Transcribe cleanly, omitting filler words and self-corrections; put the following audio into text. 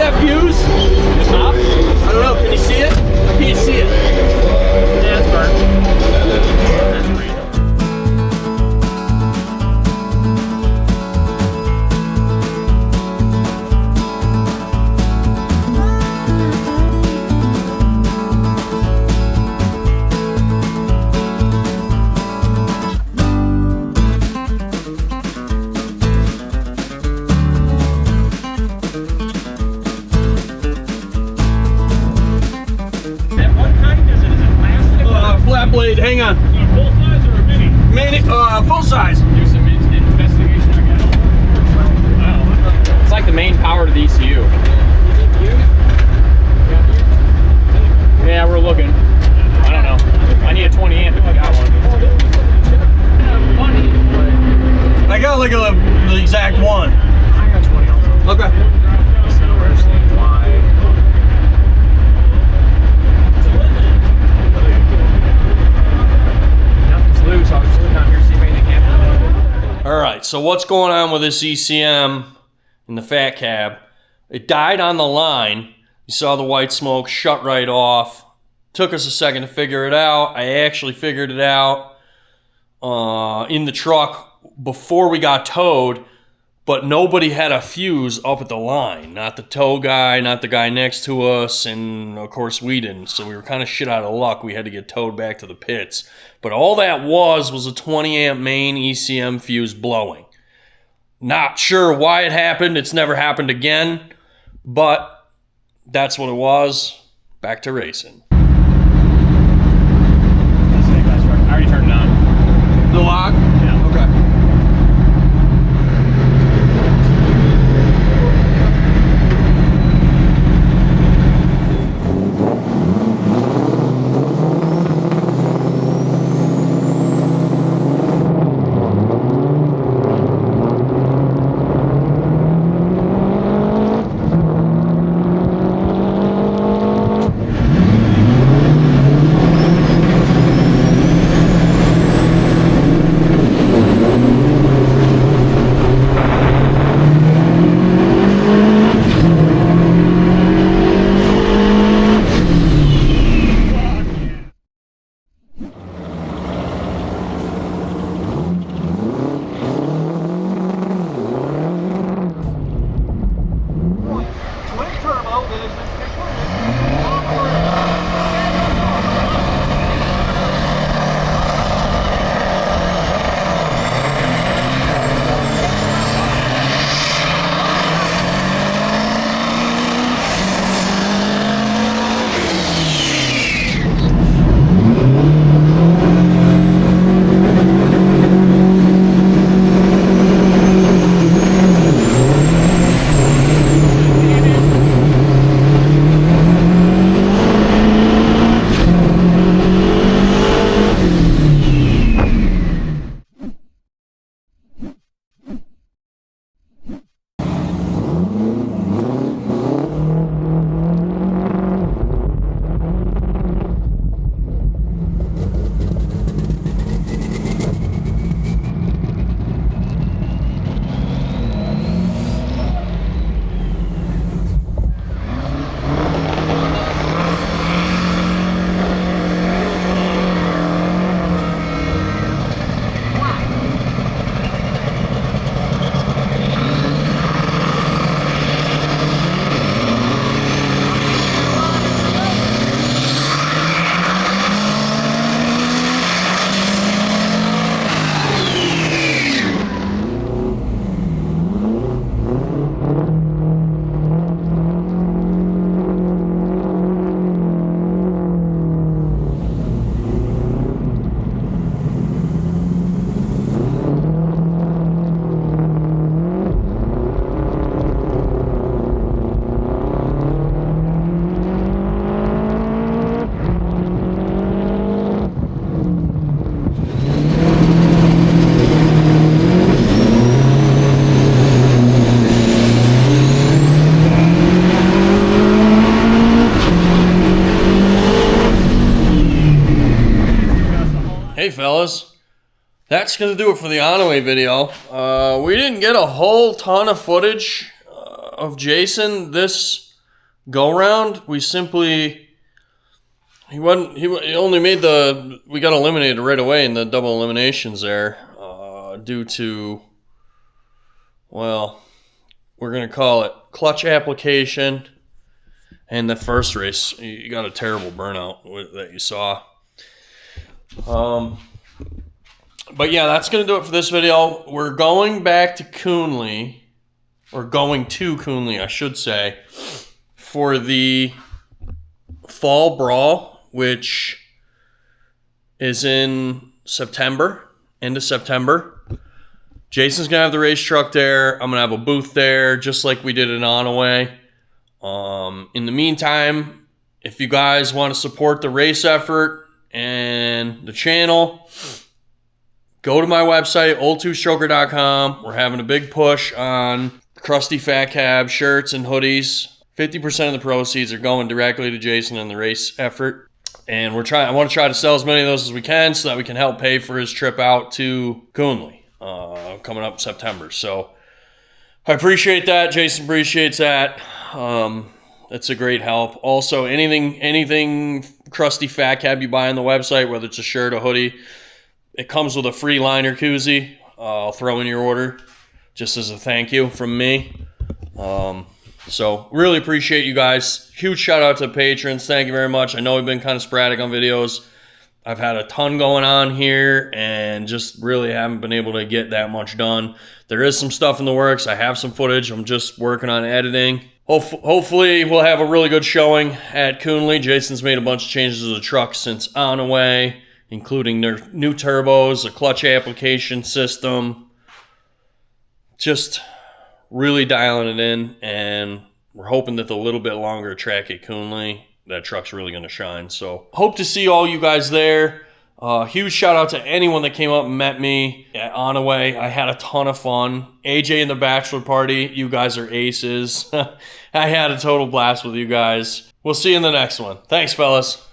that fuse? The top? I don't know. Can you see it? I can't see it. Yeah, it's burnt. That's random. Flat blade, hang on. Full size or a mini? Mini, full size. Do some investigation, I guess. Wow. It's like the main power to the ECU. Yeah, we're looking. I don't know. I need a 20 amp if I got one. Funny, but I got like the exact one. I got 20 also. Okay. Loose. I was just looking out here, see if anything happened. All right, so what's going on with this ECM in the fat cab? It died on the line. You saw the white smoke shut right off. Took us a second to figure it out. I actually figured it out in the truck before we got towed, but nobody had a fuse up at the line. Not the tow guy, not the guy next to us, and of course we didn't. So we were kind of shit out of luck. We had to get towed back to the pits. But all that was a 20 amp main ECM fuse blowing. Not sure why it happened. It's never happened again, but that's what it was. Back to racing. I already turned it on. The lock? Yeah. Okay. Hey fellas, that's going to do it for the On-Away video. We didn't get a whole ton of footage of Jason this go around, we simply he only made we got eliminated right away in the double eliminations there, due to, well, we're gonna call it clutch application. And the first race, you got a terrible burnout that you saw. But yeah, that's going to do it for this video. We're going back to Coonley, or going to Coonley, I should say, for the Fall Brawl, which is in September, end of September. Jason's going to have the race truck there. I'm going to have a booth there, just like we did in Onaway. In the meantime, if you guys want to support the race effort and the channel, go to my website, old2stroker.com. We're having a big push on Crusty Fat Cab shirts and hoodies. 50% of the proceeds are going directly to Jason and the race effort. And I want to try to sell as many of those as we can so that we can help pay for his trip out to Coonley, coming up in September. So I appreciate that. Jason appreciates that. It's a great help. Also, anything Crusty Fat Cab you buy on the website, whether it's a shirt, a hoodie, it comes with a free liner koozie. I'll throw in your order just as a thank you from me. So really appreciate you guys. Huge shout out to the patrons. Thank you very much. I know we've been kind of sporadic on videos. I've had a ton going on here and just really haven't been able to get that much done. There is some stuff in the works. I have some footage. I'm just working on editing. Hopefully we'll have a really good showing at Coonley. Jason's made a bunch of changes to the truck since Onaway, including their new turbos, a clutch application system. Just really dialing it in, and we're hoping that the little bit longer track at Coonley, that truck's really going to shine. So hope to see all you guys there. Huge shout out to anyone that came up and met me at Onaway. I had a ton of fun. AJ and the bachelor party, you guys are aces. I had a total blast with you guys. We'll see you in the next one. Thanks, fellas.